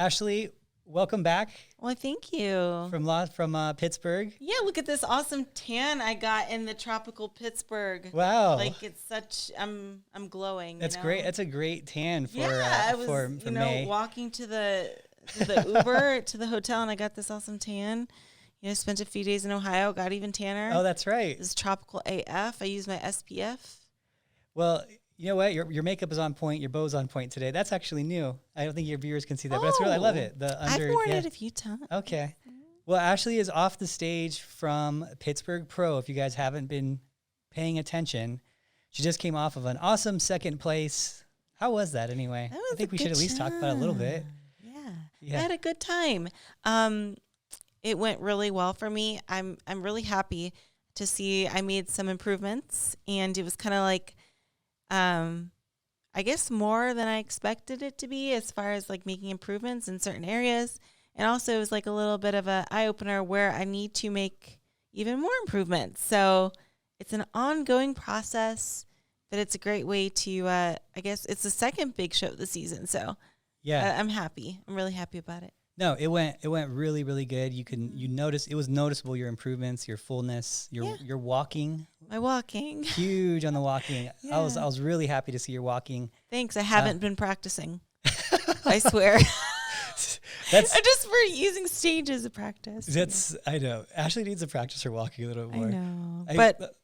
Ashley, welcome back. Well, thank you. From Pittsburgh. Yeah, look at this awesome tan I got in the tropical Pittsburgh. Wow. Like it's such I'm glowing. That's great. That's a great tan for I was, for May. Walking to the Uber to the hotel and I got this awesome tan. Spent a few days in Ohio, got even tanner. Oh, that's right. This is tropical AF. I use my SPF. Well, you know what? Your makeup is on point. Your bow's on point today. That's actually new. I don't think your viewers can see that, but that's really, I love it. I've worn it a few times. Okay. Well, Ashley is off the stage from Pittsburgh Pro. If you guys haven't been paying attention, she just came off of an awesome second place. How was that anyway? I think we should at least talk about it a little bit. Yeah. I had a good time. It went really well for me. I'm really happy to see I made some improvements, and it was kind of like, I guess more than I expected it to be as far as like making improvements in certain areas. And also it was like a little bit of an eye opener where I need to make even more improvements. So it's an ongoing process, but it's a great way to, I guess it's the second big show of the season. So yeah, I'm happy. I'm really happy about it. No, it went really, really good. You notice it was noticeable, your improvements, your fullness, your walking. My walking. Huge on the walking. Yeah. I was really happy to see your walking. Thanks. I haven't been practicing. I swear. I'm just for using stage as a practice. I know. Ashley needs to practice her walking a little bit more. I know. But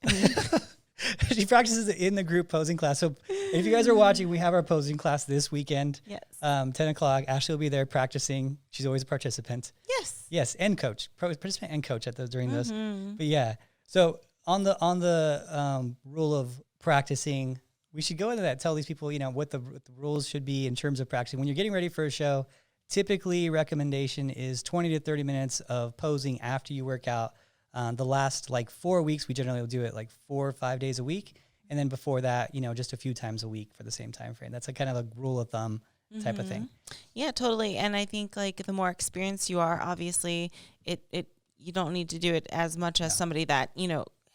she practices in the group posing class. So if you guys are watching, we have our posing class this weekend. Yes. 10 o'clock. Ashley will be there practicing. She's always a participant. Yes. Yes, and coach. Participant and coach during those. But yeah. So on the rule of practicing, we should go into that. Tell these people, what the rules should be in terms of practicing. When you're getting ready for a show, typically recommendation is 20 to 30 minutes of posing after you work out. The last 4 weeks, we generally will do it 4 or 5 days a week. And then before that, just a few times a week for the same time frame. That's a kind of a rule of thumb type of thing. Yeah, totally. And I think the more experienced you are, obviously you don't need to do it as much as somebody that,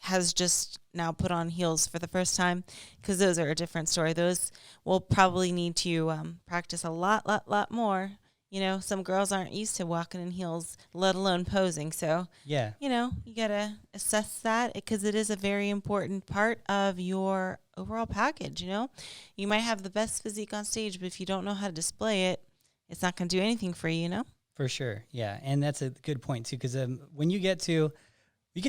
has just now put on heels for the first time, because those are a different story. Those will probably need to practice a lot more. Some girls aren't used to walking in heels, let alone posing. So, yeah, you got to assess that, because it is a very important part of your overall package. You might have the best physique on stage, but if you don't know how to display it, it's not going to do anything for you, For sure. Yeah. And that's a good point too. Cause when you get to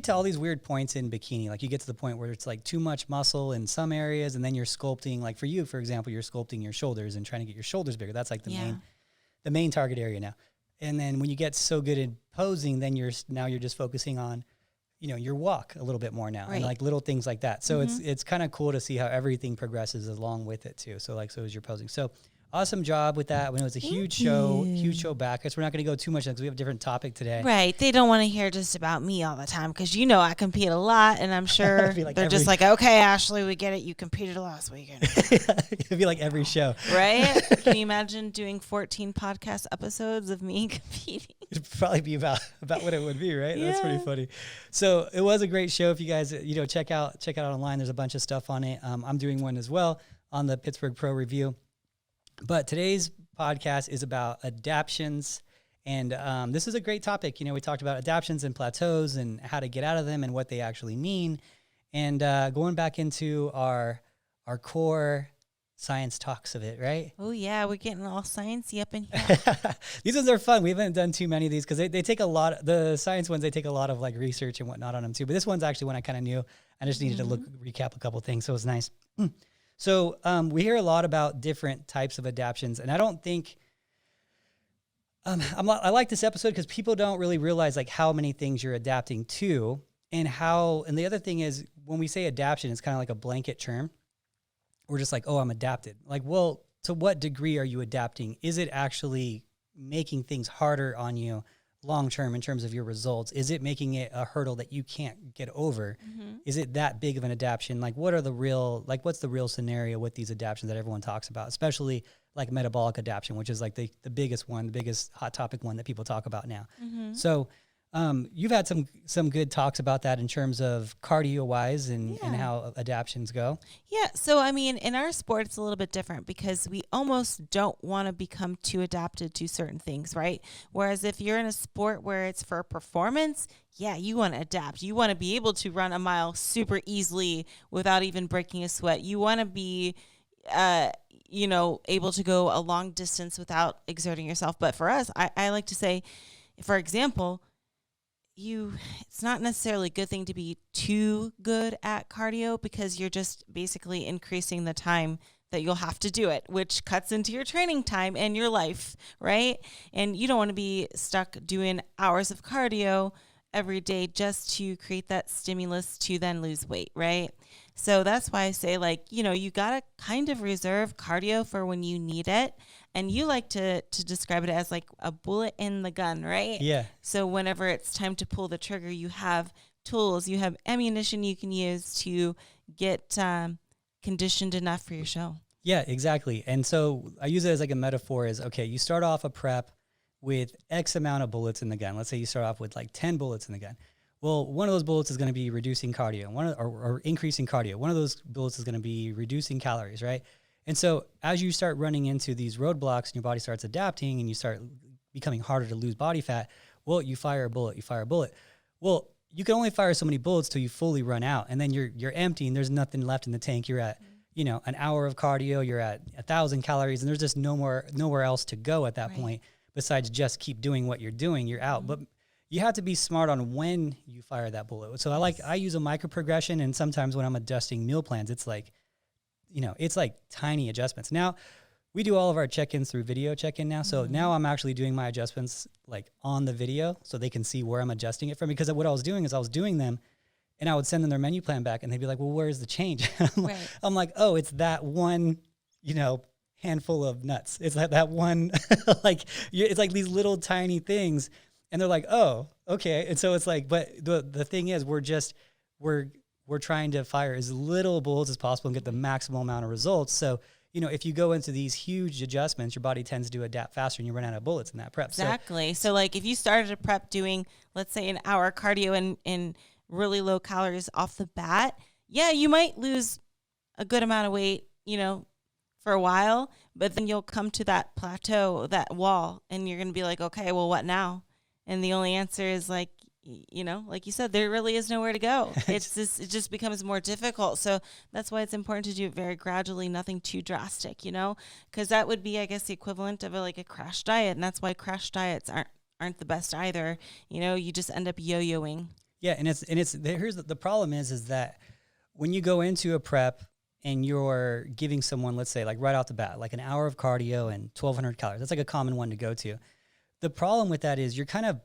all these weird points in bikini, you get to the point where it's too much muscle in some areas. And then you're sculpting, for you, for example, you're sculpting your shoulders and trying to get your shoulders bigger. That's the main target area now. And then when you get so good at posing, then you're just focusing on, your walk a little bit more now, right. And little things like that. So it's kind of cool to see how everything progresses along with it too. So so is your posing. So awesome job with that. When it was a huge show back. I guess we're not going to go too much because we have a different topic today. Right. They don't want to hear just about me all the time, because I compete a lot, and I'm sure they're just okay, Ashley, we get it. You competed last weekend. It'd be like every show. Right? Can you imagine doing 14 podcast episodes of me competing? It'd probably be about what it would be, right? Yeah. That's pretty funny. So it was a great show. If you guys, check out online, there's a bunch of stuff on it. I'm doing one as well on the Pittsburgh Pro Review. But today's podcast is about adaptations, and this is a great topic. We talked about adaptations and plateaus and how to get out of them and what they actually mean, and going back into our core science talks of it, right? Oh, yeah, we're getting all sciencey up in here. These ones are fun. We haven't done too many of these because they take a lot. The science ones, they take a lot of research and whatnot on them too. But this one's actually one I kind of knew. I just needed to recap a couple things, so it was nice. So we hear a lot about different types of adaptations, and I don't think I like this episode because people don't really realize how many things you're adapting to, and the other thing is, when we say adaptation, it's kind of like a blanket term. We're just oh, I'm adapted. Well, to what degree are you adapting? Is it actually making things harder on you long term in terms of your results? Is it making it a hurdle that you can't get over? Is it that big of an adaptation? What's the real scenario with these adaptations that everyone talks about, especially metabolic adaptation, which is the biggest one, the biggest hot topic one that people talk about now. So You've had some good talks about that in terms of cardio wise and how adaptations go. Yeah. So, I mean, in our sport, it's a little bit different because we almost don't want to become too adapted to certain things, right? Whereas if you're in a sport where it's for performance, yeah, you want to adapt. You want to be able to run a mile super easily without even breaking a sweat. You want to be, able to go a long distance without exerting yourself. But for us, I like to say, for example, it's not necessarily a good thing to be too good at cardio because you're just basically increasing the time that you'll have to do it, which cuts into your training time and your life, right? And you don't want to be stuck doing hours of cardio every day just to create that stimulus to then lose weight, right? So that's why I say, you got to kind of reserve cardio for when you need it. And you like to describe it as like a bullet in the gun, right? Yeah. So whenever it's time to pull the trigger, you have tools, you have ammunition you can use to get conditioned enough for your show. Yeah, exactly. And so I use it as like a metaphor is, okay, you start off a prep with X amount of bullets in the gun. Let's say you start off with like 10 bullets in the gun. Well, one of those bullets is going to be reducing cardio, or increasing cardio. One of those bullets is going to be reducing calories, right? And so as you start running into these roadblocks and your body starts adapting and you start becoming harder to lose body fat, well, you fire a bullet. Well, you can only fire so many bullets till you fully run out. And then you're empty and there's nothing left in the tank. You're at, an hour of cardio, you're at 1,000 calories and there's just nowhere else to go at that point besides just keep doing what you're doing. You're out. But you have to be smart on when you fire that bullet. So I use a micro progression, and sometimes when I'm adjusting meal plans, it's like, it's like tiny adjustments. Now, we do all of our check-ins through video check-in now. So now I'm actually doing my adjustments like on the video so they can see where I'm adjusting it from. Because what I was doing is I was doing them and I would send them their menu plan back and they'd be like, well, where's the change? I'm like, oh, it's that one, handful of nuts. It's that one, it's like these little tiny things. And they're like, oh, okay. And so it's like, but the thing is, we're trying to fire as little bullets as possible and get the maximum amount of results. So, if you go into these huge adjustments, your body tends to adapt faster and you run out of bullets in that prep. Exactly. So if you started a prep doing, let's say, an hour cardio and really low calories off the bat, yeah, you might lose a good amount of weight, for a while, but then you'll come to that plateau, that wall, and you're going to be like, okay, well, what now? And the only answer is like you said, there really is nowhere to go. It just becomes more difficult. So that's why it's important to do it very gradually, nothing too drastic, because that would be, I guess, the equivalent of a crash diet. And that's why crash diets aren't the best either. You just end up yo-yoing. Yeah. And here's the problem is that when you go into a prep and you're giving someone, let's say like right off the bat, like an hour of cardio and 1,200 calories, that's like a common one to go to. The problem with that is you're kind of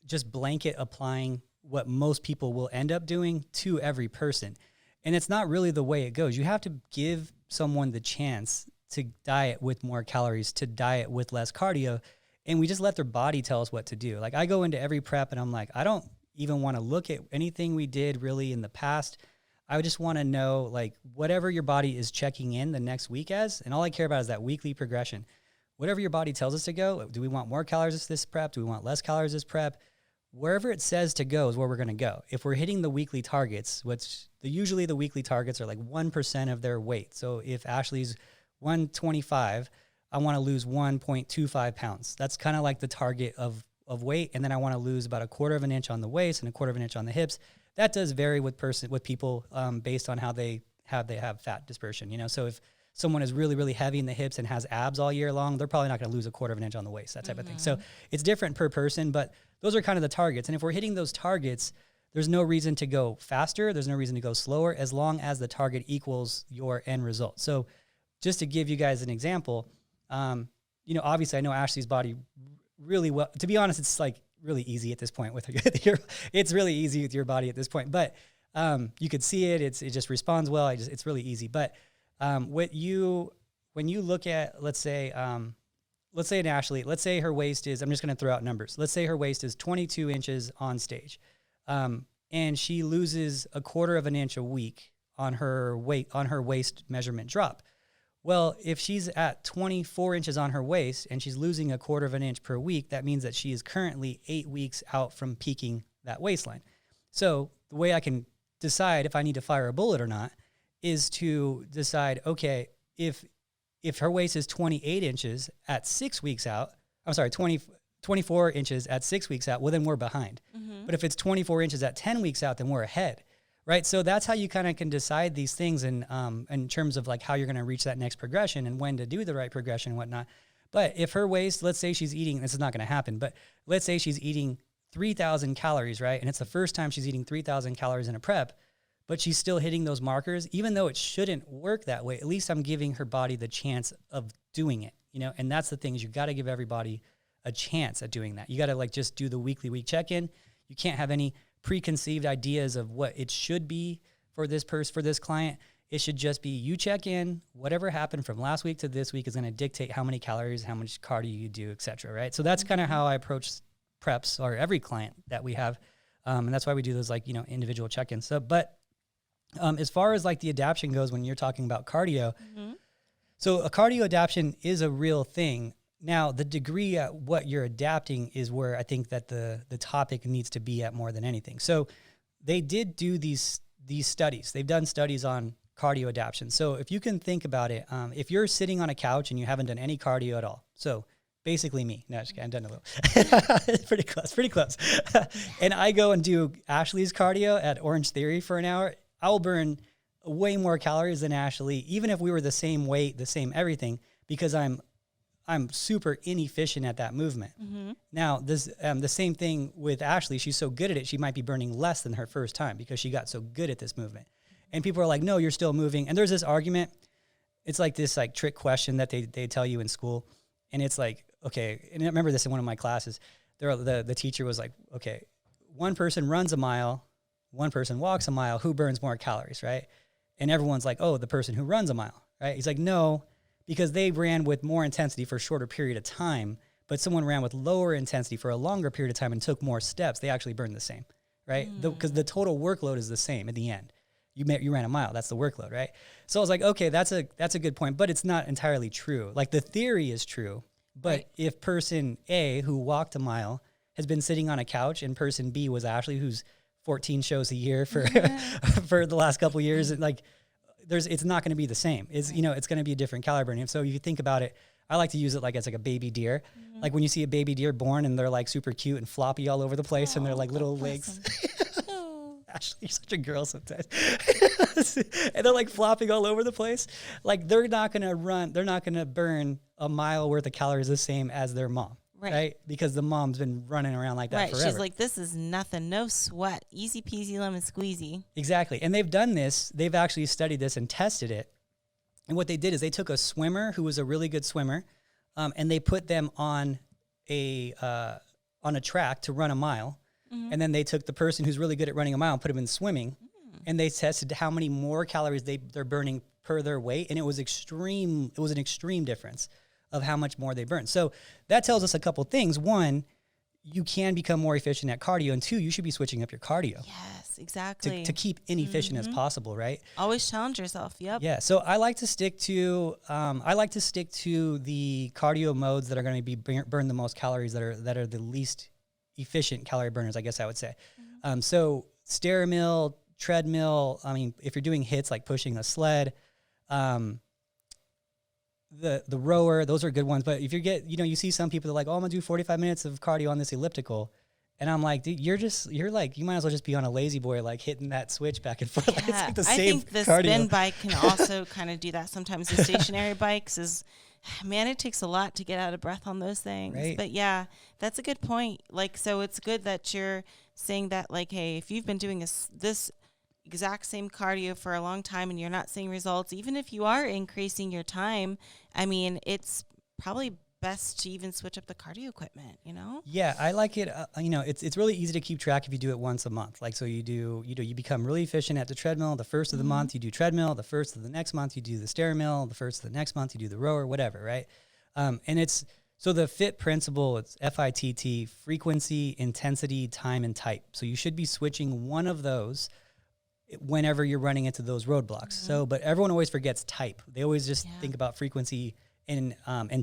just blanket applying what most people will end up doing to every person. And it's not really the way it goes. You have to give someone the chance to diet with more calories, to diet with less cardio. And we just let their body tell us what to do. Like I go into every prep and I'm like, I don't even want to look at anything we did really in the past. I just want to know like whatever your body is checking in the next week as, and all I care about is that weekly progression. Whatever your body tells us to go, do we want more calories this prep? Do we want less calories this prep? Wherever it says to go is where we're going to go. If we're hitting the weekly targets, usually the weekly targets are like 1% of their weight. So if Ashley's 125, I want to lose 1.25 pounds. That's kind of like the target of weight. And then I want to lose about 1/4 of an inch on the waist and 1/4 of an inch on the hips. That does vary with people based on how they have fat dispersion. So if someone is really, really heavy in the hips and has abs all year long, they're probably not going to lose 1/4 of an inch on the waist, that type of thing. So it's different per person, but those are kind of the targets. And if we're hitting those targets, there's no reason to go faster. There's no reason to go slower as long as the target equals your end result. So just to give you guys an example, obviously I know Ashley's body really well. To be honest, it's like really easy at this point with it's really easy with your body at this point, but you could see it. It just responds well. It's really easy. But when you look at, let's say an athlete, let's say her waist is, I'm just going to throw out numbers. Let's say her waist is 22 inches on stage. And she loses 1/4 of an inch a week on her waist measurement drop. Well, if she's at 24 inches on her waist and she's losing 1/4 of an inch per week, that means that she is currently 8 weeks out from peaking that waistline. So the way I can decide if I need to fire a bullet or not is to decide, okay, if her waist is 28 inches at 6 weeks out, 24 inches at 6 weeks out, well, then we're behind. Mm-hmm. But if it's 24 inches at 10 weeks out, then we're ahead. Right. So that's how you kind of can decide these things in terms of like how you're going to reach that next progression and when to do the right progression and whatnot. But if her waist, let's say she's eating, this is not going to happen, but let's say she's eating 3,000 calories, right? And it's the first time she's eating 3,000 calories in a prep, but she's still hitting those markers, even though it shouldn't work that way. At least I'm giving her body the chance of doing it, you know? And that's the thing is you got to give everybody a chance at doing that. You got to like just do the week check-in. You can't have any preconceived ideas of what it should be for this for this client. It should just be you check in, whatever happened from last week to this week is going to dictate how many calories, how much cardio you do, et cetera, right? So that's kind of how I approach preps or every client that we have. And that's why we do those like, you know, individual check-ins. So, but as far as like the adaptation goes, when you're talking about cardio, so a cardio adaptation is a real thing. Now, the degree at what you're adapting is where I think that the topic needs to be at more than anything. So they did do these studies. They've done studies on cardio adaptation. So if you can think about it, if you're sitting on a couch and you haven't done any cardio at all, so basically me. No, just kidding, I've done a little. Pretty close. And I go and do Ashley's cardio at Orange Theory for an hour. I will burn way more calories than Ashley, even if we were the same weight, the same everything, because I'm super inefficient at that movement. Mm-hmm. Now, this the same thing with Ashley. She's so good at it, she might be burning less than her first time because she got so good at this movement. And people are like, no, you're still moving. And there's this argument. It's like this like trick question that they tell you in school. And it's like, okay, and I remember this in one of my classes. The teacher was like, okay, one person runs a mile, one person walks a mile, who burns more calories, right? And everyone's like, oh, the person who runs a mile, right? He's like, no, because they ran with more intensity for a shorter period of time, but someone ran with lower intensity for a longer period of time and took more steps, they actually burned the same, right? Because the total workload is the same at the end. You ran a mile, that's the workload, right? So I was like, okay, that's a good point, but it's not entirely true. Like the theory is true, but right. If person A who walked a mile has been sitting on a couch and person B was Ashley, who's 14 shows a year for for the last couple of years, like it's not going to be the same. It's, you know, it's going to be a different calorie burning. So if you think about it, I like to use it like it's like a baby deer. Mm-hmm. Like when you see a baby deer born and they're like super cute and floppy all over the place and they're like little legs. Ashley, you're such a girl sometimes. And they're like flopping all over the place. Like they're not going to burn a mile worth of calories the same as their mom. Right? Because the mom's been running around like that forever. She's like, this is nothing, no sweat, easy peasy lemon squeezy. Exactly. And they've done this. They've actually studied this and tested it. And what they did is they took a swimmer who was a really good swimmer, and they put them on a track to run a mile. Mm-hmm. And then they took the person who's really good at running a mile and put them in swimming. And they tested how many more calories they're burning per their weight. And it was extreme. It was an extreme difference of how much more they burn. So that tells us a couple things. One, you can become more efficient at cardio. And two, you should be switching up your cardio. Yes, exactly. To keep inefficient as possible, right? Always challenge yourself. Yep. Yeah. So I like to stick to the cardio modes that are going to be burn the most calories, that are the least efficient calorie burners, I guess I would say. Mm-hmm. So stair mill, treadmill. I mean, if you're doing hits like pushing a sled, the rower, those are good ones. But if you see some people that are like, oh, I'm gonna do 45 minutes of cardio on this elliptical. And I'm like, dude, you're like, you might as well just be on a lazy boy, like hitting that switch back and forth. Yeah. It's like the I same think the cardio. spin bike can also kind of do that. Sometimes the stationary bikes man, it takes a lot to get out of breath on those things. Right. But yeah, that's a good point. Like, so it's good that you're saying that, like, hey, if you've been doing this exact same cardio for a long time and you're not seeing results, even if you are increasing your time, I mean, it's probably best to even switch up the cardio equipment, you know? Yeah, I like it. It's really easy to keep track if you do it once a month. Like, so you become really efficient at the treadmill. The first of the month you do treadmill. The first of the next month you do the stair mill. The first of the next month you do the rower, whatever, right? So the FIT principle, it's FITT, frequency, intensity, time, and type. So you should be switching one of those whenever you're running into those roadblocks. So, but everyone always forgets type. They always just think about frequency and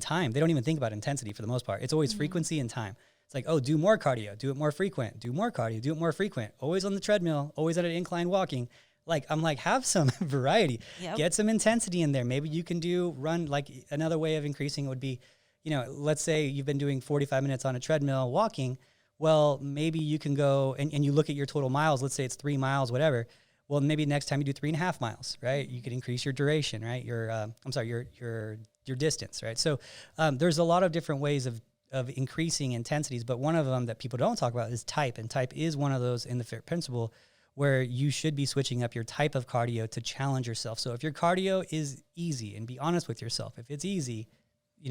time. They don't even think about intensity for the most part. It's always frequency and time. It's like, oh, do more cardio, do it more frequent, do more cardio, do it more frequent, always on the treadmill, always at an incline walking. Like, I'm like, have some variety, get some intensity in there. Maybe you can run, like another way of increasing would be, let's say you've been doing 45 minutes on a treadmill walking. Well, maybe you can go and you look at your total miles. Let's say it's 3 miles, whatever. Well, maybe next time you do 3.5 miles, right? You could increase your duration, right? Your distance, right? So there's a lot of different ways of increasing intensities, but one of them that people don't talk about is type. And type is one of those in the FIT principle where you should be switching up your type of cardio to challenge yourself. So if your cardio is easy, and be honest with yourself, if it's easy,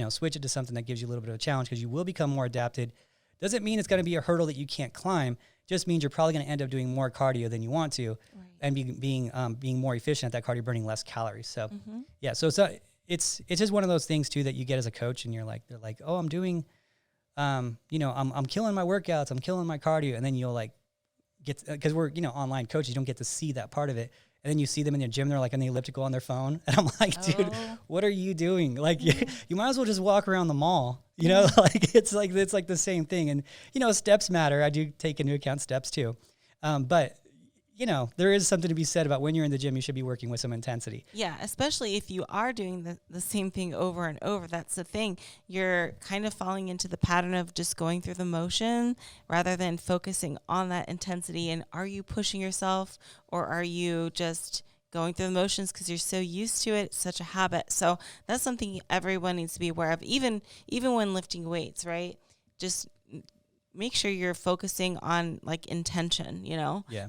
switch it to something that gives you a little bit of a challenge, because you will become more adapted. Doesn't mean it's going to be a hurdle that you can't climb. Just means you're probably going to end up doing more cardio than you want to, and being more efficient at that cardio, burning less calories. So so it's just one of those things too that you get as a coach, and they're like, oh, I'm doing, I'm killing my workouts, I'm killing my cardio, and then you'll like because we're online coaches, you don't get to see that part of it. And then you see them in the gym, they're like on the elliptical on their phone. And I'm like, dude, what are you doing? Like, you might as well just walk around the mall, like it's like the same thing. And, steps matter. I do take into account steps too. But, there is something to be said about when you're in the gym, you should be working with some intensity. Yeah, especially if you are doing the same thing over and over. That's the thing. You're kind of falling into the pattern of just going through the motion rather than focusing on that intensity. And are you pushing yourself, or are you just going through the motions because you're so used to it? It's such a habit. So that's something everyone needs to be aware of, even when lifting weights, right? Just make sure you're focusing on like intention,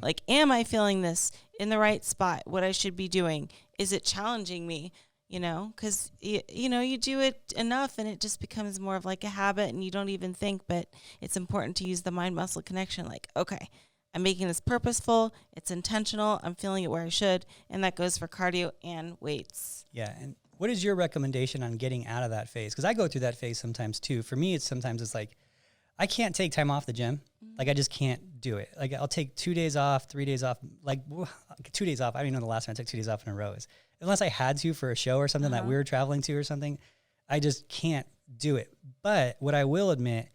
like, am I feeling this in the right spot? What I should be doing? Is it challenging me? Because, you do it enough and it just becomes more of like a habit and you don't even think, but it's important to use the mind muscle connection. Like, okay, I'm making this purposeful. It's intentional. I'm feeling it where I should. And that goes for cardio and weights. Yeah. And what is your recommendation on getting out of that phase? Because I go through that phase sometimes too. For me, sometimes it's like, I can't take time off the gym. Like, I just can't do it. Like, I'll take 2 days off, 3 days off, like 2 days off. I don't even know the last time I took 2 days off in a row is. Unless I had to for a show or something that we were traveling to or something, I just can't do it. But what I will admit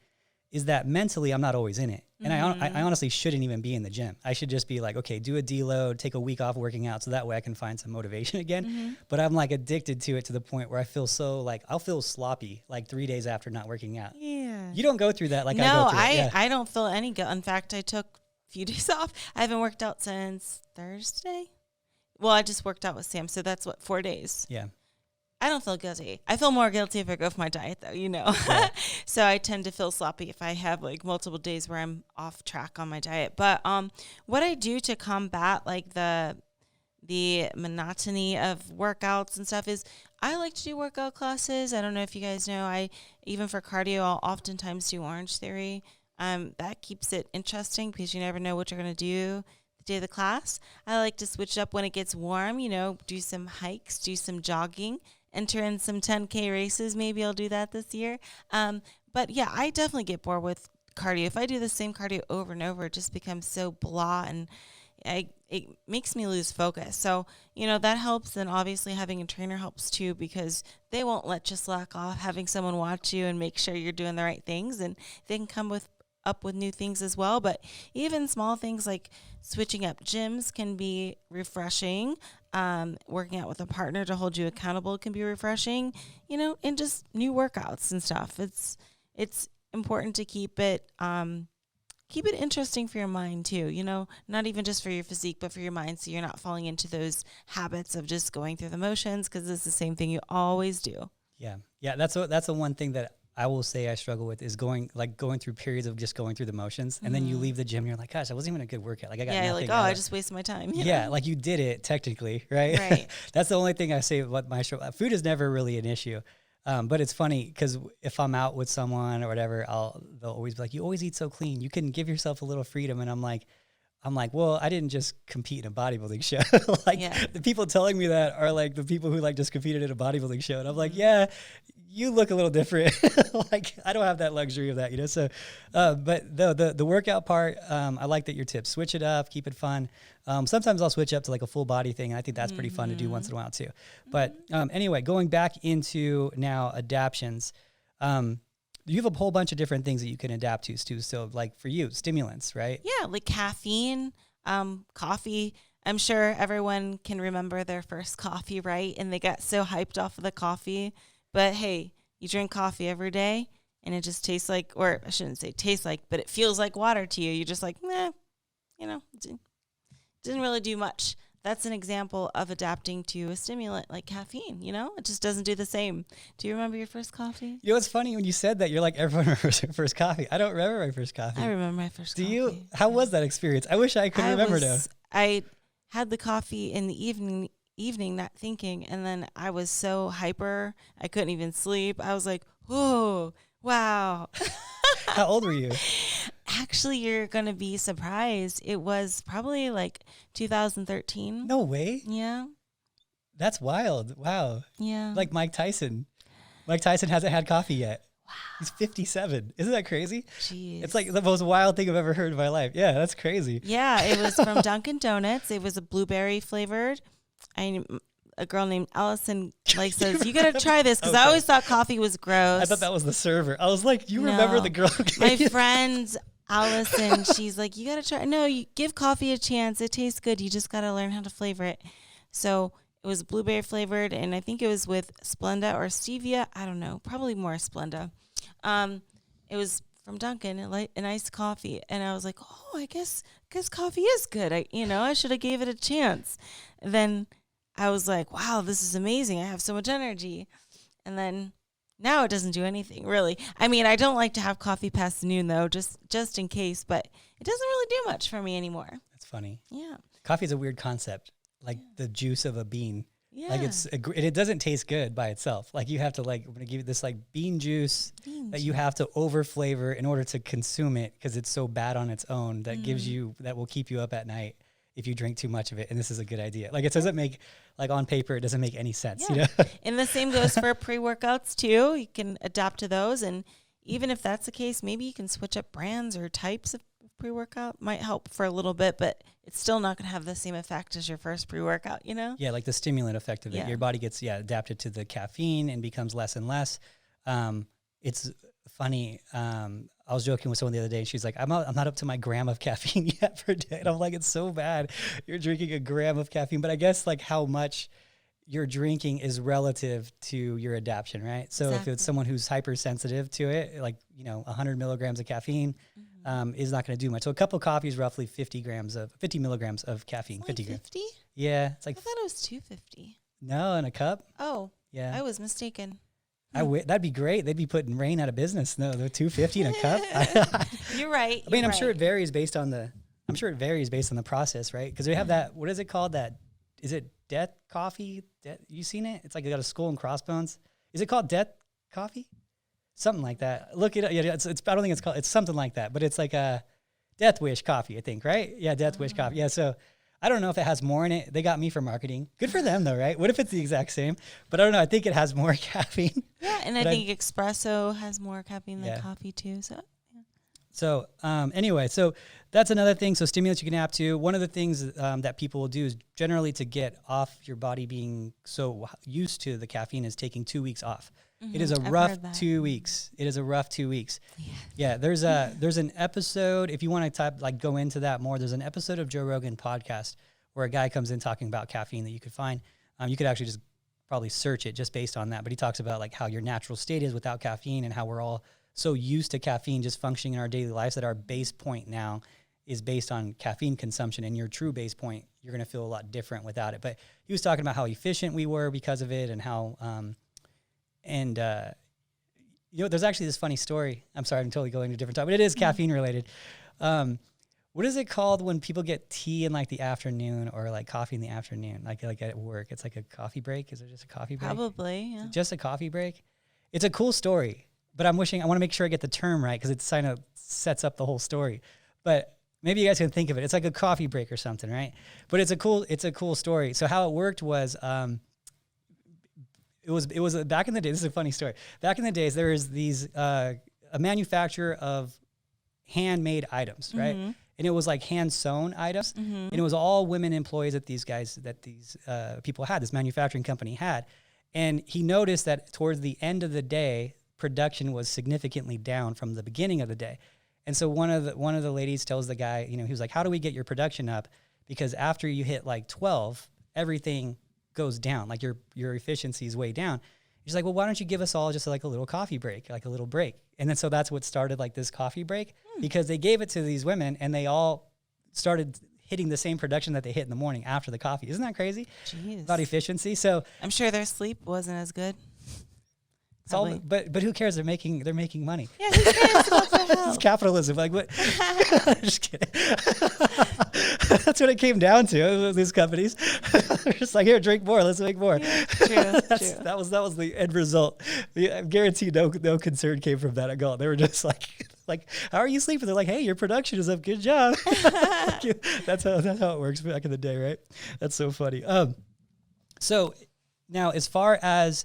is that mentally I'm not always in it. And I honestly shouldn't even be in the gym. I should just be like, okay, do a deload, take a week off working out, so that way I can find some motivation again. But I'm like addicted to it to the point where I feel so like, I'll feel sloppy like 3 days after not working out. Yeah. You don't go through that like I go through it. I don't feel any good. In fact, I took a few days off. I haven't worked out since Thursday. Well, I just worked out with Sam, so that's 4 days. Yeah. I don't feel guilty. I feel more guilty if I go off my diet, though, Yeah. So I tend to feel sloppy if I have like multiple days where I'm off track on my diet. But what I do to combat like the monotony of workouts and stuff is I like to do workout classes. I don't know if you guys know, even for cardio, I'll oftentimes do Orange Theory. That keeps it interesting because you never know what you're going to do the day of the class. I like to switch up when it gets warm, do some hikes, do some jogging, enter in some 10K races. Maybe I'll do that this year. But yeah, I definitely get bored with cardio. If I do the same cardio over and over, it just becomes so blah, and it makes me lose focus. So, that helps. And obviously having a trainer helps too, because they won't let you slack off. Having someone watch you and make sure you're doing the right things, and they can come up with new things as well. But even small things like switching up gyms can be refreshing. Working out with a partner to hold you accountable can be refreshing, and just new workouts and stuff. It's important to keep it interesting for your mind too, not even just for your physique, but for your mind. So you're not falling into those habits of just going through the motions, because it's the same thing you always do. Yeah. Yeah. That's the one thing that I will say I struggle with, is going through periods of just going through the motions, and then you leave the gym and you're like, gosh, that wasn't even a good workout. Like, I got nothing. Like, I just wasted my time. Yeah, like you did it technically, right? Right. That's the only thing I say about my show. Food is never really an issue, but it's funny because if I'm out with someone or whatever, they'll always be like, you always eat so clean. You can give yourself a little freedom, and I'm like, well, I didn't just compete in a bodybuilding show. The people telling me that are like the people who like just competed in a bodybuilding show. And I'm like, yeah, you look a little different. Like I don't have that luxury of that, you know? So, but the workout part, I like that your tips, switch it up, keep it fun. Sometimes I'll switch up to like a full body thing. I think that's pretty fun to do once in a while too. But anyway, going back into now adaptions, you have a whole bunch of different things that you can adapt to too. So like for you, stimulants, right? Yeah, like caffeine, coffee. I'm sure everyone can remember their first coffee, right? And they got so hyped off of the coffee. But hey, you drink coffee every day and it just tastes like, or I shouldn't say tastes like, but it feels like water to you. You're just like, nah, you know, didn't really do much. That's an example of adapting to a stimulant like caffeine, you know? It just doesn't do the same. Do you remember your first coffee? You know, it's funny when you said that, you're like, everyone remembers their first coffee. I don't remember my first coffee. I remember my first coffee. Do you? How was that experience? I wish I could remember now. I had the coffee in the evening, not thinking, and then I was so hyper, I couldn't even sleep. I was like, oh, wow. How old were you? Actually, you're going to be surprised. It was probably like 2013. No way. Yeah. That's wild. Wow. Yeah. Like Mike Tyson. Mike Tyson hasn't had coffee yet. Wow. He's 57. Isn't that crazy? Jeez. It's like the most wild thing I've ever heard in my life. Yeah, that's crazy. Yeah, it was from Dunkin' Donuts. It was a blueberry flavored. A girl named Allison says, you got to try this, because I always thought coffee was gross. I thought that was the server. I was like, you remember the girl? My friend Allison, she's like, you got to try. No, you give coffee a chance. It tastes good. You just got to learn how to flavor it. So it was blueberry flavored, and I think it was with Splenda or stevia. I don't know. Probably more Splenda. It was from Dunkin', an iced coffee. And I was like, oh, I guess coffee is good. I should have gave it a chance. And then I was like, wow, this is amazing. I have so much energy. And then now it doesn't do anything, really. I mean, I don't like to have coffee past noon, though, just in case. But it doesn't really do much for me anymore. That's funny. Yeah. Coffee is a weird concept, like the juice of a bean. Yeah. Like it doesn't taste good by itself. Like you have to I'm going to give you this like bean juice that you have to over flavor in order to consume it, because it's so bad on its own that will keep you up at night if you drink too much of it. And this is a good idea. Like it doesn't make, like on paper, it doesn't make any sense. Yeah. You know? And the same goes for pre-workouts too. You can adapt to those. And even if that's the case, maybe you can switch up brands or types of pre-workout. Might help for a little bit, but it's still not going to have the same effect as your first pre-workout, you know? Yeah, like the stimulant effect of it. Yeah. Your body gets adapted to the caffeine and becomes less and less. It's funny. I was joking with someone the other day, and she's like, I'm not up to my gram of caffeine yet per day. And I'm like, it's so bad. You're drinking a gram of caffeine. But I guess like how much you're drinking is relative to your adaptation, right? So if it's someone who's hypersensitive to it, like, 100 milligrams of caffeine is not going to do much. So a cup of coffee is roughly 50 milligrams of caffeine. 50 grams. 50? Yeah. It's like, I thought it was 250. No, in a cup. Oh, yeah. I was mistaken. That'd be great. They'd be putting Rain out of business. No, they're 250 in a cup. You're right. I mean, I'm sure it varies based on the process, right? Because we have that. What is it called? Is it Death Coffee? You seen it? It's like they got a skull and crossbones. Is it called Death Coffee? Something like that. Look it up. Yeah, it's. I don't think it's called. It's something like that. But it's like a Death Wish coffee, I think, right? Yeah, Death Wish coffee. Yeah. So I don't know if it has more in it. They got me for marketing. Good for them, though, right? What if it's the exact same? But I don't know. I think it has more caffeine. Yeah, and I think espresso has more caffeine than coffee too. So. So anyway, so that's another thing. So stimulants you can adapt to. One of the things that people will do is generally to get off your body being so used to the caffeine is taking 2 weeks off. Mm-hmm. It is a rough 2 weeks. It is a rough 2 weeks. Yeah. There's an episode, if you want to go into that more, there's an episode of Joe Rogan podcast where a guy comes in talking about caffeine that you could find. You could actually just probably search it just based on that. But he talks about like how your natural state is without caffeine and how we're all so used to caffeine just functioning in our daily lives that our base point now is based on caffeine consumption, and your true base point, you're going to feel a lot different without it. But he was talking about how efficient we were because of it, and how, there's actually this funny story. I'm sorry, I'm totally going to a different topic, but it is caffeine related. What is it called when people get tea in like the afternoon or like coffee in the afternoon, like at work? It's like a coffee break. Is it just a coffee break? Probably, yeah. Just a coffee break. It's a cool story. But I want to make sure I get the term right, because it kind of sets up the whole story. But maybe you guys can think of it. It's like a coffee break or something, right? But it's a cool story. So how it worked was it was back in the day. This is a funny story. Back in the days, there was these a manufacturer of handmade items, right? Mm-hmm. And it was like hand sewn items, and it was all women employees that these people had. This manufacturing company had, and he noticed that towards the end of the day, production was significantly down from the beginning of the day. And so one of the ladies tells the guy, he was like, "How do we get your production up? Because after you hit like 12, everything goes down, like your efficiency is way down." He's like, "Well, why don't you give us all just like a little coffee break, like a little break?" And then so that's what started like this coffee break, because they gave it to these women and they all started hitting the same production that they hit in the morning after the coffee. Isn't that crazy? Jeez. About efficiency. So I'm sure their sleep wasn't as good. it's all, but who cares? They're making money. Yeah, who cares about the health? It's capitalism. Like what? Just kidding. That's what it came down to. These companies, they're just like, here, drink more. Let's make more. Yeah, true. That was the end result. I guarantee no concern came from that at all. They were just like, how are you sleeping? They're like, hey, your production is up. Good job. That's how it works back in the day, right? That's so funny. So now as far as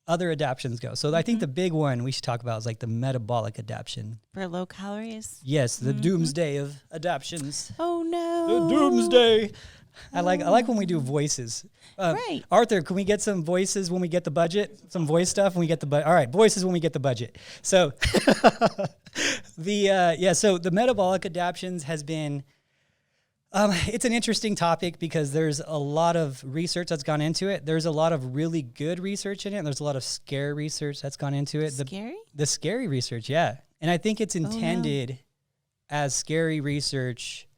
other adaptions go. So I think the big one we should talk about is like the metabolic adaptation. For low calories? Yes, the doomsday of adaptions. Oh no. The doomsday. I like when we do voices. Right. Arthur, can we get some voices when we get the budget? Some voice stuff when we get the budget. All right, voices when we get the budget. So so the metabolic adaptions has been it's an interesting topic because there's a lot of research that's gone into it. There's a lot of really good research in it, and there's a lot of scary research that's gone into it. Scary? The scary research, yeah. And I think it's intended as scary research.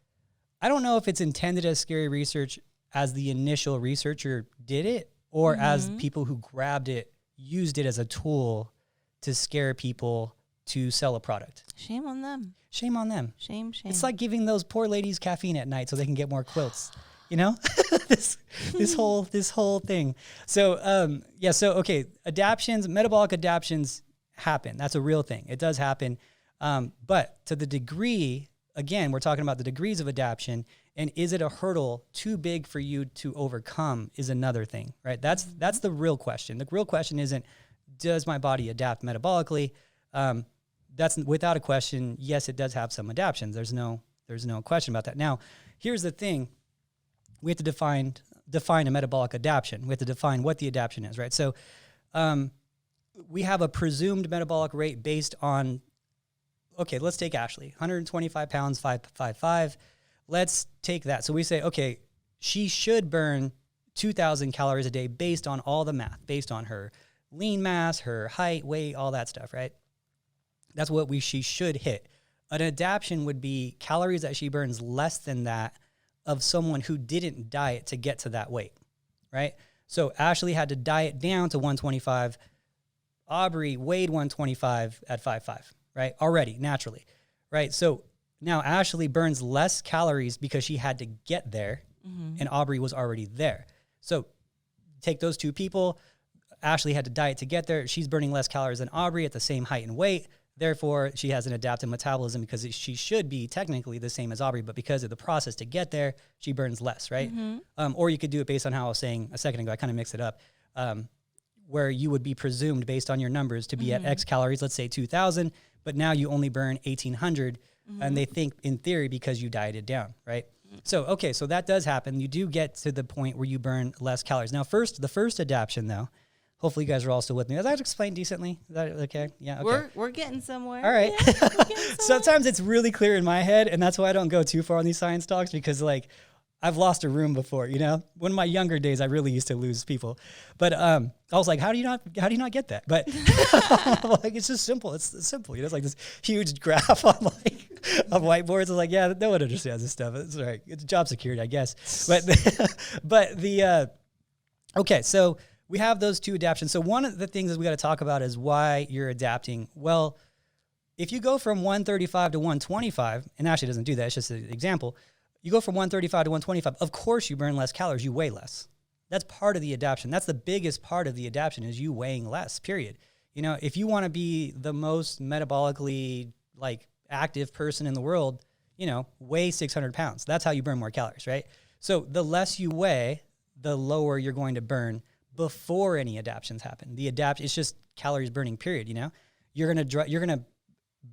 I don't know if it's intended as scary research as the initial researcher did it, or as people who grabbed it used it as a tool to scare people to sell a product. Shame on them. Shame on them. Shame. It's like giving those poor ladies caffeine at night so they can get more quilts. This whole thing. So okay, adaptions, metabolic adaptions happen. That's a real thing. It does happen. But to the degree, again, we're talking about the degrees of adaptation, and is it a hurdle too big for you to overcome is another thing, right? That's the real question. The real question isn't, does my body adapt metabolically? That's without a question. Yes, it does have some adaptions. There's no question about that. Now, here's the thing. We have to define a metabolic adaptation. We have to define what the adaptation is, right? So we have a presumed metabolic rate based on, okay, let's take Ashley, 125 pounds, 5'5". Let's take that. So we say, okay, she should burn 2,000 calories a day based on all the math, based on her lean mass, her height, weight, all that stuff, right? That's what she should hit. An adaptation would be calories that she burns less than that of someone who didn't diet to get to that weight, right? So Ashley had to diet down to 125. Aubrey weighed 125 at 5'5", right? Already, naturally, right? So now Ashley burns less calories because she had to get there, and Aubrey was already there. So take those two people. Ashley had to diet to get there. She's burning less calories than Aubrey at the same height and weight. Therefore, she has an adaptive metabolism because she should be technically the same as Aubrey, but because of the process to get there, she burns less, right? Or you could do it based on how I was saying a second ago. I kind of mixed it up, where you would be presumed based on your numbers to be at X calories, let's say 2,000, but now you only burn 1,800, and they think in theory because you dieted down, right? So, okay, so that does happen. You do get to the point where you burn less calories. Now, the first adaptation, though, hopefully you guys are all still with me. Has that explained decently? Is that okay? Yeah, okay. We're getting somewhere. All right. Yeah, we're getting somewhere. Sometimes it's really clear in my head, and that's why I don't go too far on these science talks, because like I've lost a room before, One of my younger days, I really used to lose people. But I was like, how do you not get that? But like, it's just simple. It's simple. It's like this huge graph on whiteboards. It's like, yeah, no one understands this stuff. It's all right. It's job security, I guess. But okay, so we have those two adaptations. So one of the things that we got to talk about is why you're adapting. Well, if you go from 135 to 125, and Ashley doesn't do that, it's just an example. You go from 135 to 125, of course you burn less calories, you weigh less. That's part of the adaptation. That's the biggest part of the adaptation, is you weighing less, period. If you want to be the most metabolically active person in the world, weigh 600 pounds. That's how you burn more calories, right? So the less you weigh, the lower you're going to burn. before any adaptions happen. It's just calories burning, period. You know, you're gonna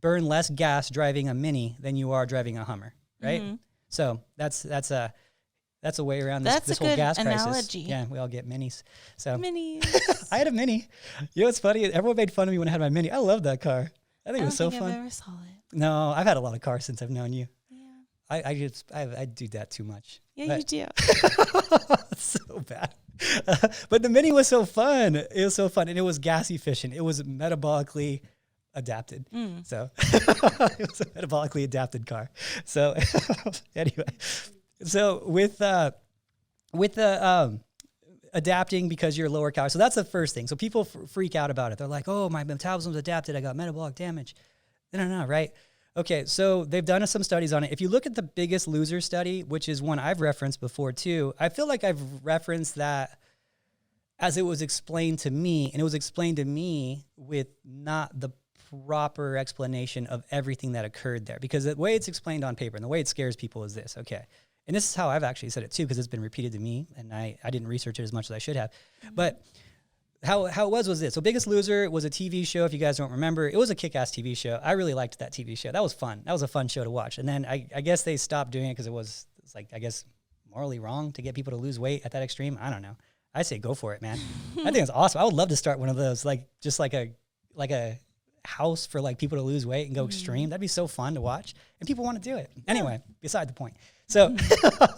burn less gas driving a Mini than you are driving a Hummer, right? Mm-hmm. So that's a way around this whole gas crisis. Analogy. Yeah, we all get Minis. So Minis. I had a Mini. You know what's funny? Everyone made fun of me when I had my Mini. I love that car. I think it was so fun. I never saw it. No, I've had a lot of cars since I've known you. Yeah. I do that too much. Yeah, you do. So bad. But the Mini was so fun. It was so fun. And it was gas efficient. It was metabolically adapted. So it was a metabolically adapted car. So anyway, so with the adapting because you're lower calorie. So that's the first thing. So people freak out about it. They're like, oh, my metabolism's adapted. I got metabolic damage. No, right? Okay, so they've done some studies on it. If you look at the Biggest Loser study, which is one I've referenced before too, I feel like I've referenced that as it was explained to me, and it was explained to me with not the proper explanation of everything that occurred there. Because the way it's explained on paper and the way it scares people is this, okay? And this is how I've actually said it too, because it's been repeated to me, and I didn't research it as much as I should have. But how it was this. So Biggest Loser was a TV show, if you guys don't remember. It was a kick-ass TV show. I really liked that TV show. That was fun. That was a fun show to watch. And then I guess they stopped doing it because it's like, I guess, morally wrong to get people to lose weight at that extreme. I don't know. I say go for it, man. I think it's awesome. I would love to start one of those, like just like a house for like people to lose weight and go extreme. That'd be so fun to watch. And people want to do it. Anyway, beside the point. So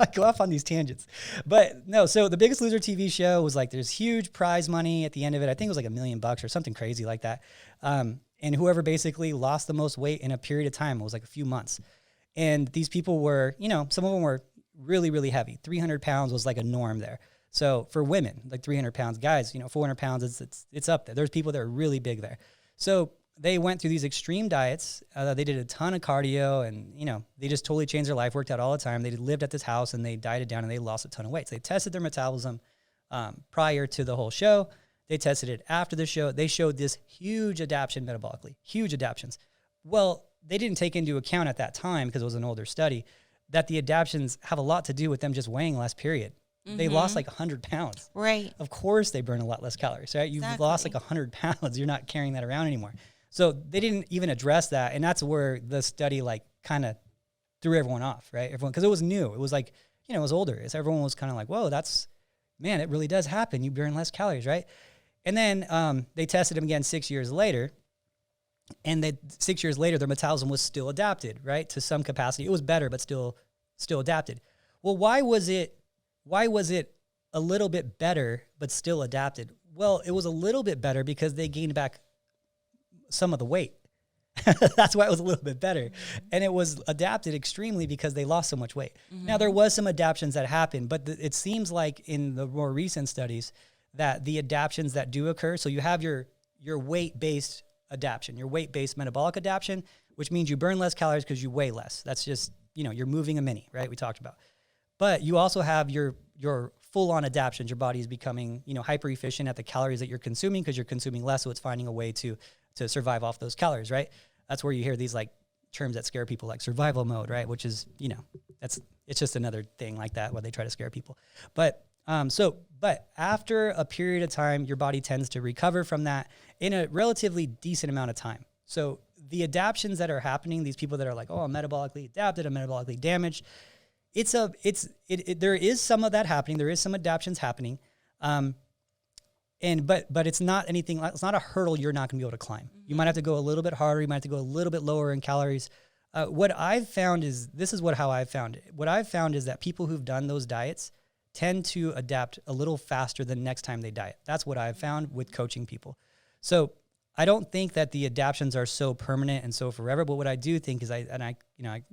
I go off on these tangents. But no, so the Biggest Loser TV show was like there's huge prize money at the end of it. I think it was like $1 million or something crazy like that. And whoever basically lost the most weight in a period of time, it was like a few months. And these people were, some of them were really, really heavy. 300 pounds was like a norm there. So for women, like 300 pounds, guys, 400 pounds, it's up there. There's people that are really big there. So they went through these extreme diets. They did a ton of cardio and, they just totally changed their life, worked out all the time. They lived at this house and they dieted down and they lost a ton of weight. So they tested their metabolism prior to the whole show. They tested it after the show. They showed this huge adaptation metabolically, huge adaptations. Well, they didn't take into account at that time, because it was an older study, that the adaptations have a lot to do with them just weighing less, period. They lost like 100 pounds. Right. Of course they burn a lot less calories, right? You've lost like 100 pounds. You're not carrying that around anymore. So they didn't even address that. And that's where the study like kind of threw everyone off, right? Everyone, because it was new. It was like, it was older. So everyone was kind of like, whoa, man, it really does happen. You burn less calories, right? And then they tested them again 6 years later. And 6 years later, their metabolism was still adapted, right? To some capacity. It was better, but still adapted. Well, why was it a little bit better, but still adapted? Well, it was a little bit better because they gained back some of the weight. That's why it was a little bit better. And it was adapted extremely because they lost so much weight. Now, there was some adaptations that happened, but it seems like in the more recent studies that the adaptations that do occur, so you have your weight-based adaptation, your weight-based metabolic adaptation, which means you burn less calories because you weigh less. That's just, you're moving a Mini, right? We talked about. But you also have your full-on adaptations. Your body is becoming, hyper efficient at the calories that you're consuming because you're consuming less, so it's finding a way to survive off those calories, right? That's where you hear these like terms that scare people, like survival mode, right? Which is, it's just another thing like that where they try to scare people. But but after a period of time, your body tends to recover from that in a relatively decent amount of time. So the adaptations that are happening, these people that are like, oh, I'm metabolically adapted, I'm metabolically damaged. There is some of that happening. There is some adaptations happening. But it's not anything, it's not a hurdle you're not going to be able to climb. You might have to go a little bit harder. You might have to go a little bit lower in calories. What I've found is, how I've found it. What I've found is that people who've done those diets tend to adapt a little faster the next time they diet. That's what I've found with coaching people. So I don't think that the adaptations are so permanent and so forever, but what I do think is we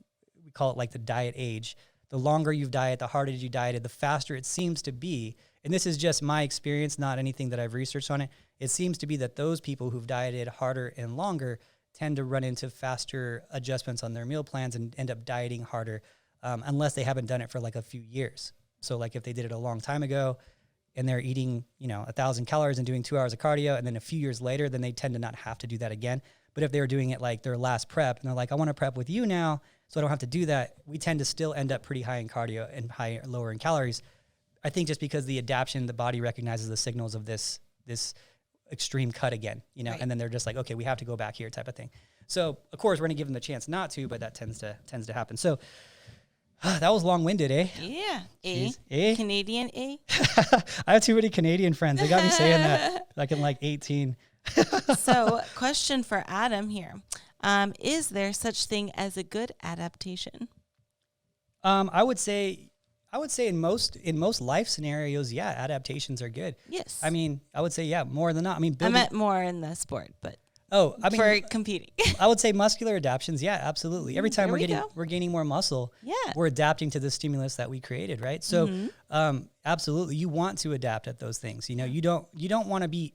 call it like the diet age. The longer you've dieted, the harder you dieted, the faster it seems to be. And this is just my experience, not anything that I've researched on it. It seems to be that those people who've dieted harder and longer tend to run into faster adjustments on their meal plans and end up dieting harder, unless they haven't done it for like a few years. So like if they did it a long time ago and they're eating, 1,000 calories and doing 2 hours of cardio, and then a few years later, then they tend to not have to do that again. But if they were doing it like their last prep and they're like, I want to prep with you now, so I don't have to do that, we tend to still end up pretty high in cardio and lower in calories. I think just because the adaptation, the body recognizes the signals of this extreme cut again, you know, Right. and then they're just like, okay, we have to go back here type of thing. So of course we're going to give them the chance not to, but that tends to happen. So that was long-winded, eh? Yeah. Jeez. Eh? Canadian A. I have too many Canadian friends. They got me saying that like in like 18. So question for Adam here. Is there such thing as a good adaptation? I would say in most life scenarios, yeah, adaptations are good. Yes. I mean, I would say, yeah, more than not. I mean, I meant more in the sport, but I mean, for competing. I would say muscular adaptations. Yeah, absolutely. Every time There we're gaining more muscle, Yeah. we're adapting to the stimulus that we created, right? So, Mm-hmm. absolutely, you want to adapt at those things. You know, you don't want to be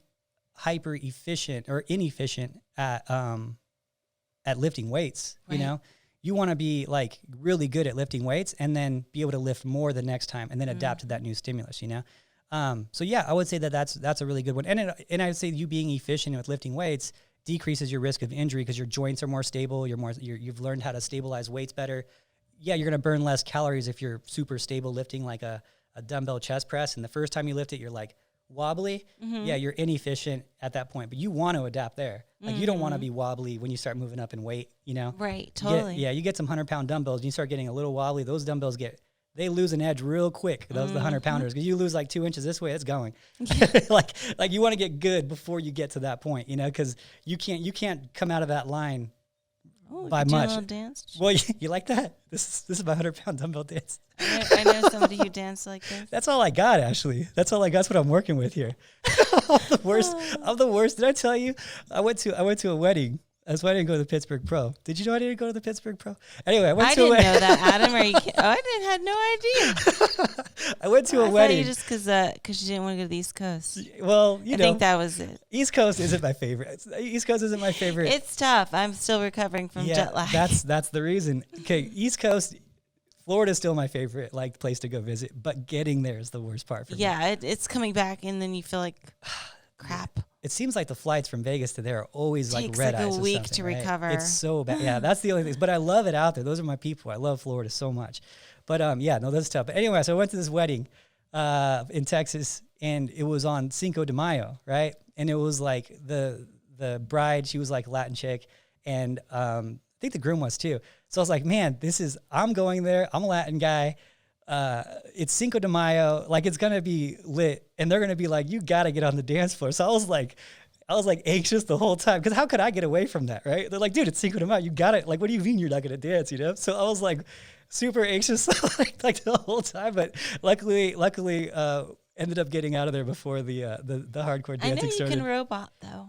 hyper efficient or inefficient at lifting weights. Right. You know, you want to be like really good at lifting weights and then be able to lift more the next time and then adapt to that new stimulus. You know, so yeah, I would say that's a really good one. And I would say you being efficient with lifting weights decreases your risk of injury because your joints are more stable. You've learned how to stabilize weights better. Yeah, you're going to burn less calories if you're super stable lifting like a dumbbell chest press. And the first time you lift it, you're like wobbly. Yeah, you're inefficient at that point, but you want to adapt there. Like you don't want to be wobbly when you start moving up in weight, you know? Right. Totally. You get some 100-pound dumbbells and you start getting a little wobbly. Those dumbbells they lose an edge real quick. Those the 100-pounders, because you lose like 2 inches this way, it's going. like you want to get good before you get to that point, you know, because you can't come out of that line by do a much. little dance? Well, you like that? This is my 100-pound dumbbell dance. I know somebody who danced like this. That's all I got, Ashley. That's all I got. That's what I'm working with here. I'm the worst. Did I tell you? I went to a wedding. That's why I didn't go to the Pittsburgh Pro. Did you know I didn't go to the Pittsburgh Pro? Anyway, I didn't know that, Adam. Had no idea. I went to a I wedding. thought you just because you didn't want to go to the East Coast. Well, I think that was it. East Coast isn't my favorite. East Coast isn't my favorite. It's tough. I'm still recovering from jet lag. That's the reason. Okay, East Coast, Florida's still my favorite place to go visit, but getting there is the worst part for me. Yeah, it's coming back, and then you feel like crap. It seems like the flights from Vegas to there are always like red eyes. Takes like a week or to right? recover. It's so bad. Yeah, that's the only thing. But I love it out there. Those are my people. I love Florida so much. But yeah, no, that's tough. But anyway, so I went to this wedding in Texas, and it was on Cinco de Mayo, right? And it was like the bride, she was like Latin chick, and I think the groom was too. So I was like, man, I'm going there. I'm a Latin guy. It's Cinco de Mayo, like it's gonna be lit, and they're gonna be like, you gotta get on the dance floor. So I was like anxious the whole time, because how could I get away from that, right? They're like, dude, it's Cinco de Mayo, you gotta, like, what do you mean you're not gonna dance, you know? So I was like super anxious like the whole time, but luckily ended up getting out of there before the hardcore dancing started. I know you can robot though.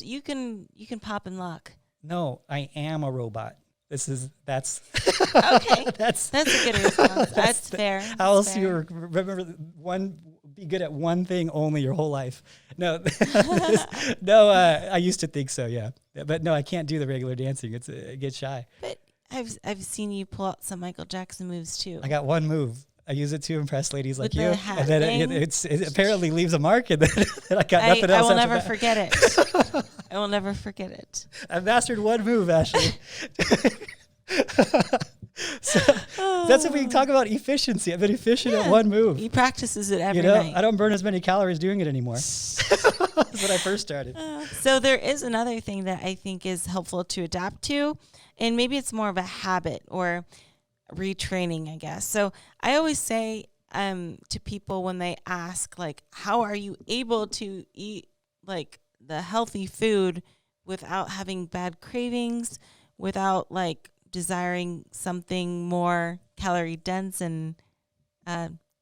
You can pop and lock. No, I am a robot. That's okay. that's a good response. That's fair. How else do you remember be good at one thing only your whole life? No, I used to think so, yeah. But no, I can't do the regular dancing. I get shy. But I've seen you pull out some Michael Jackson moves too. I got one move. I use it to impress ladies like With you, the hat and then thing? it apparently leaves a mark, and then I got nothing else. I will after never that. forget it. I will never forget it. I've mastered one move, Ashley. So that's if we talk about efficiency. I've been efficient at one move. He practices it every You know, night. I don't burn as many calories doing it anymore. That's when I first started. So there is another thing that I think is helpful to adapt to, and maybe it's more of a habit or retraining, I guess. So I always say to people when they ask, like, how are you able to eat like the healthy food without having bad cravings, without like desiring something more calorie dense and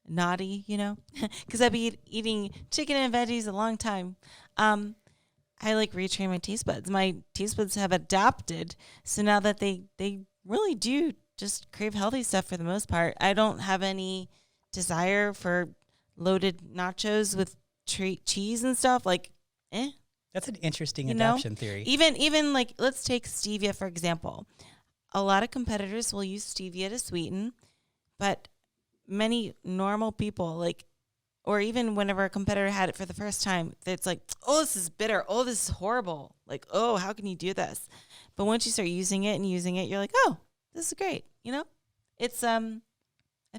naughty, you know, because I've been eating chicken and veggies a long time. I like retrain my taste buds. My taste buds have adapted. So now that they really do just crave healthy stuff for the most part. I don't have any desire for loaded nachos with cheese and stuff. Like, That's an interesting you adaptation know? theory. Even like, let's take stevia, for example. A lot of competitors will use stevia to sweeten, but many normal people, like, or even whenever a competitor had it for the first time, it's like, oh, this is bitter. Oh, this is horrible. Like, oh, how can you do this? But once you start using it, you're like, oh, this is great. You know, it's, I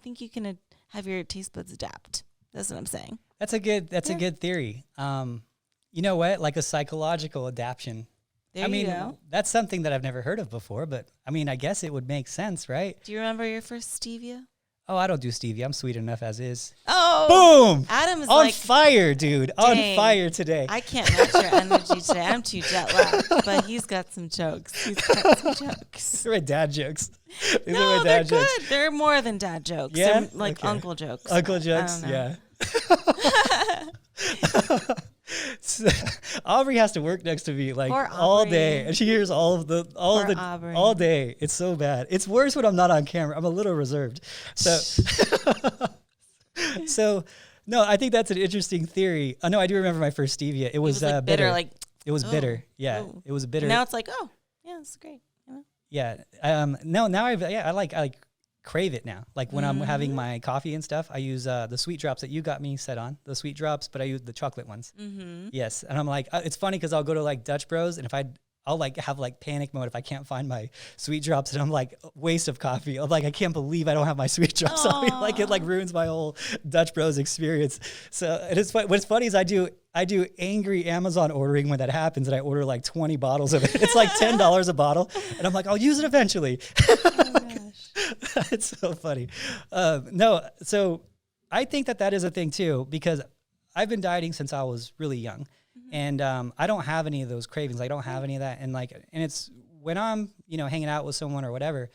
think you can have your taste buds adapt. That's what I'm saying. That's a good theory. You know what? Like a psychological adaptation. There you go. That's something that I've never heard of before, but I mean, I guess it would make sense, right? Do you remember your first stevia? Oh, I don't do stevia. I'm sweet enough as is. Oh, boom! Adam is on fire, dude. Dang, on fire today. I can't match your energy today. I'm too jet lagged, but he's got some jokes. They're dad jokes. No, they're good. They're more than dad jokes. Yeah? They're like uncle jokes. Uncle jokes, yeah. So, Aubrey has to work next to me like all day, and she hears all day. It's so bad. It's worse when I'm not on camera. I'm a little reserved. So no, I think that's an interesting theory. No, I do remember my first stevia. It was like bitter. Like it was bitter. Yeah, it was bitter. And now it's like, oh yeah, it's great. Yeah. No, now I like crave it now. Like when I'm having my coffee and stuff, I use the sweet drops that you got me set on, the sweet drops, but I use the chocolate ones. Yes. And I'm like, it's funny because I'll go to like Dutch Bros, and if I'll like have like panic mode if I can't find my sweet drops, and I'm like, waste of coffee. I'm like, I can't believe I don't have my sweet drops on me. Like it like ruins my whole Dutch Bros experience. So it is what's funny is I do angry Amazon ordering when that happens, and I order like 20 bottles of it. It's like $10 a bottle, and I'm like, I'll use it eventually. Oh my gosh. It's so funny. No, so I think that is a thing too, because I've been dieting since I was really young. And I don't have any of those cravings. I don't have any of that. And it's when I'm, hanging out with someone or whatever,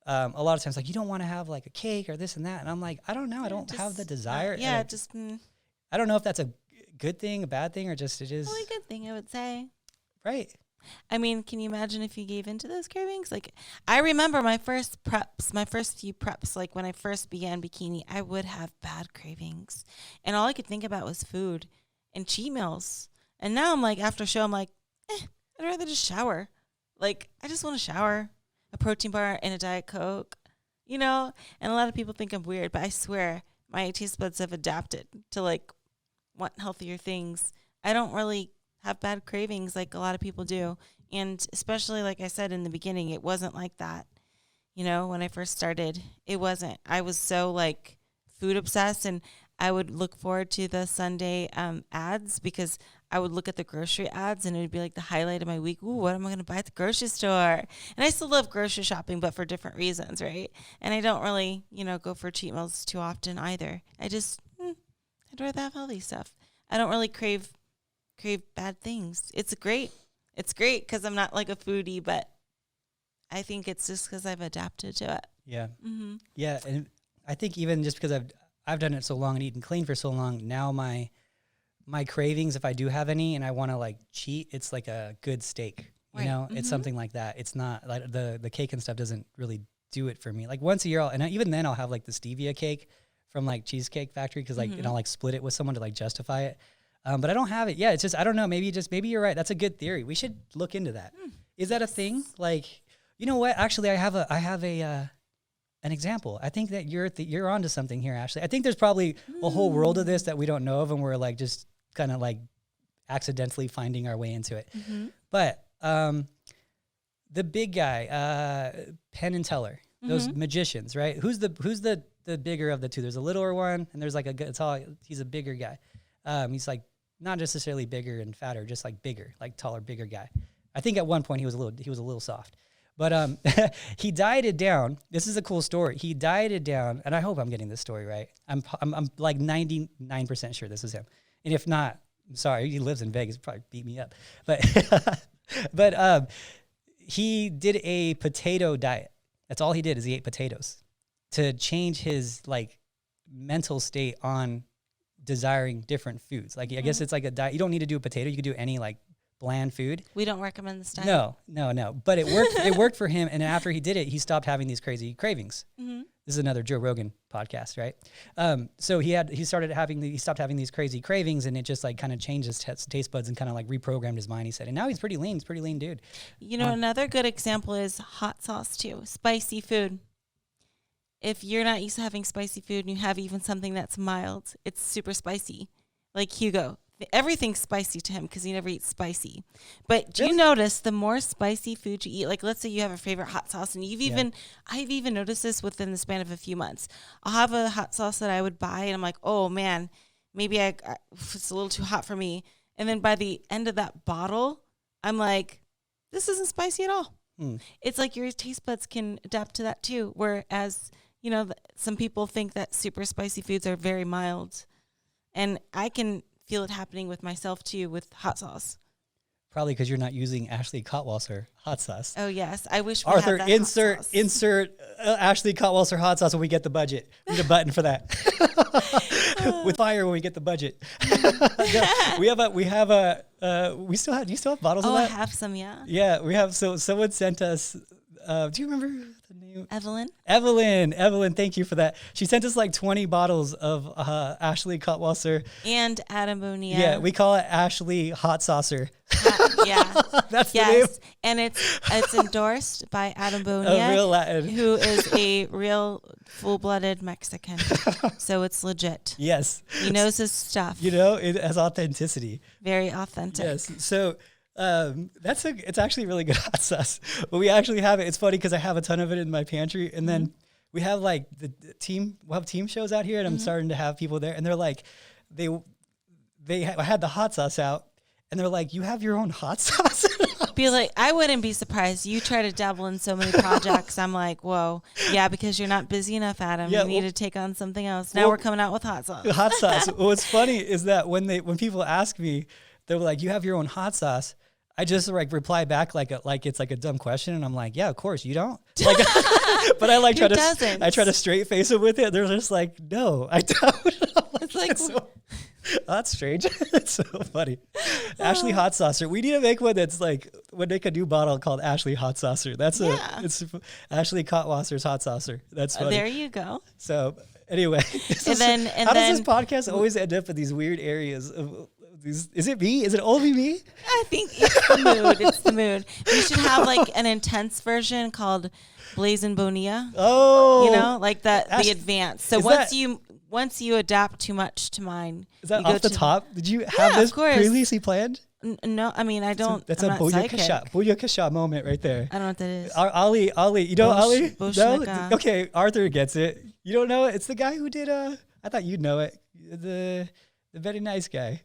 a lot of times like, you don't want to have like a cake or this and that. And I'm like, I don't know. I don't have the desire. I don't know if that's a good thing, a bad thing, or just it is. Probably a good thing, I would say. Right. I mean, can you imagine if you gave into those cravings? Like, I remember my first few preps, like when I first began Bikini, I would have bad cravings. And all I could think about was food and cheat meals. And now I'm like, after a show, I'm like, I'd rather just shower. Like, I just want to shower, a protein bar and a Diet Coke, And a lot of people think I'm weird, but I swear my taste buds have adapted to like want healthier things. I don't really have bad cravings like a lot of people do. And especially, like I said in the beginning, it wasn't like that. When I first started, it wasn't. I was so like food obsessed, and I would look forward to the Sunday ads, because I would look at the grocery ads and it would be like the highlight of my week. Ooh, what am I going to buy at the grocery store? And I still love grocery shopping, but for different reasons, right? And I don't really, go for cheat meals too often either. I just, I'd rather have healthy stuff. I don't really crave bad things. It's great because I'm not like a foodie, but I think it's just because I've adapted to it. Yeah. Mm-hmm. Yeah. And I think even just because I've done it so long and eaten clean for so long, now my cravings, if I do have any and I want to like cheat, it's like a good steak, right. Mm-hmm. It's something like that. It's not like the cake and stuff doesn't really do it for me. Like once a year, even then I'll have like the stevia cake from like Cheesecake Factory, because like, and I'll like split it with someone to like justify it. But I don't have it. Yeah, it's just, I don't know. Maybe you're right. That's a good theory. We should look into that. Is that a thing? Like, you know what? Actually, I have an example. I think that you're onto something here, Ashley. I think there's probably a whole world of this that we don't know of, and we're like just kind of like accidentally finding our way into it. Mm-hmm. But the big guy, Penn and Teller, those magicians, right? Who's the bigger of the two? There's a littler one, and there's like he's a bigger guy. He's like not necessarily bigger and fatter, just like bigger, like taller, bigger guy. I think at one point he was a little soft, but he dieted down. This is a cool story. He dieted down, and I hope I'm getting this story right. I'm like 99% sure this is him, and if not, I'm sorry. He lives in Vegas, probably beat me up, but he did a potato diet. That's all he did, is he ate potatoes to change his like mental state on desiring different foods. Like I guess it's like a diet. You don't need to do a potato. You could do any like bland food. We don't recommend this diet. No. But it worked. It worked for him. And after he did it, he stopped having these crazy cravings. Mm-hmm. This is another Joe Rogan podcast, right? So he stopped having these crazy cravings, and it just like kind of changed his taste buds and kind of like reprogrammed his mind. He said, and now he's pretty lean. He's a pretty lean dude. Another good example is hot sauce too. Spicy food. If you're not used to having spicy food and you have even something that's mild, it's super spicy. Like Hugo, everything's spicy to him because he never eats spicy. But do you notice the more spicy food you eat, like let's say you have a favorite hot sauce, and I've even noticed this within the span of a few months. I'll have a hot sauce that I would buy, and I'm like, oh man, maybe it's a little too hot for me. And then by the end of that bottle, I'm like, this isn't spicy at all. It's like your taste buds can adapt to that too. Whereas, you know, some people think that super spicy foods are very mild. And I can feel it happening with myself too with hot sauce. Probably because you're not using Ashley Cotwalser hot sauce. Oh, yes. I wish we Arthur, had that insert Ashley Cotwalser hot sauce when we get the budget. We need a button for that. With fire when we get the budget. We still have bottles of that? I have some, yeah. Yeah, we have. So someone sent us, do you remember the name? Evelyn, thank you for that. She sent us like 20 bottles of Ashley Cotwalser. and Adam Bonilla. Yeah, we call it Ashley Hot Saucer. Yeah. That's the name. And it's endorsed by Adam Bonilla, A real Latin. who is a real full-blooded Mexican. So it's legit. Yes. He knows his stuff. You know, it has authenticity. Very authentic. Yes. So it's actually really good hot sauce. But we actually have it. It's funny because I have a ton of it in my pantry, and then we have like the team. We'll have team shows out here, and I'm starting to have people there, and they're like, I had the hot sauce out, and they're like, you have your own hot sauce. Be like, I wouldn't be surprised. You try to dabble in so many projects. I'm like, whoa, yeah, because you're not busy enough, Adam. Yeah, you need to take on something else. Now we're coming out with hot sauce. Hot sauce. What's funny is that when people ask me, they're like, you have your own hot sauce. I just like reply back like it's like a dumb question, and I'm like, yeah, of course you don't. Like, but I like try to straight face it with it. They're just like, no, I don't. It's like that's strange. It's so funny. Ashley Hot Saucer. We need to make one that's like we'll make a new bottle called Ashley Hot Saucer. It's Ashley Cotwasser's Hot Saucer. That's funny. There you go. So anyway, how does this podcast always end up in these weird areas of? Is it me? Is it only me? I think it's the mood. It's the mood. We should have like an intense version called Blazin' Bonilla. Oh, you know, like that the advanced. So once you adapt too much to mine, is that off the top? Did you have this previously planned? No, I mean I don't. That's I'm a booyakasha moment right there. I don't know what that is. Ali, you know Ali? No? Okay, Arthur gets it. You don't know it? It's the guy who did. I thought you'd know it. The very nice guy.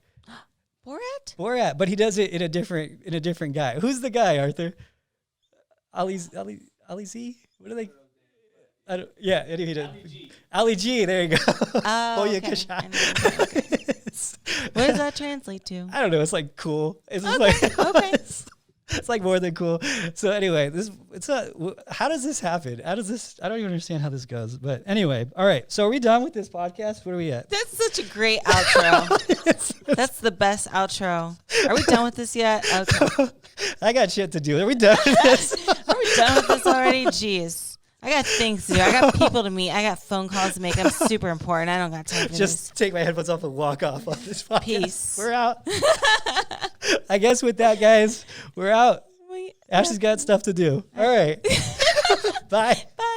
Borat, but he does it in a different guy. Who's the guy, Arthur? Ali Z? What are they? Yeah, anyway, Ali G. There you go. Oh, okay. What does that translate to? I don't know. It's like cool. It's just okay. It's like more than cool. So anyway, how does this happen? I don't even understand how this goes. But anyway, all right. So are we done with this podcast? Where are we at? That's such a great outro. That's the best outro. Are we done with this yet? Okay. I got shit to do. Are we done with this? Are we done with this already? Jeez. I got things to do. I got people to meet. I got phone calls to make. I'm super important. I don't got time for Just take my headphones off and walk off on this podcast. Peace. We're out. I guess with that, guys, we're out. Ashley's got stuff to do. All right. Bye. Bye.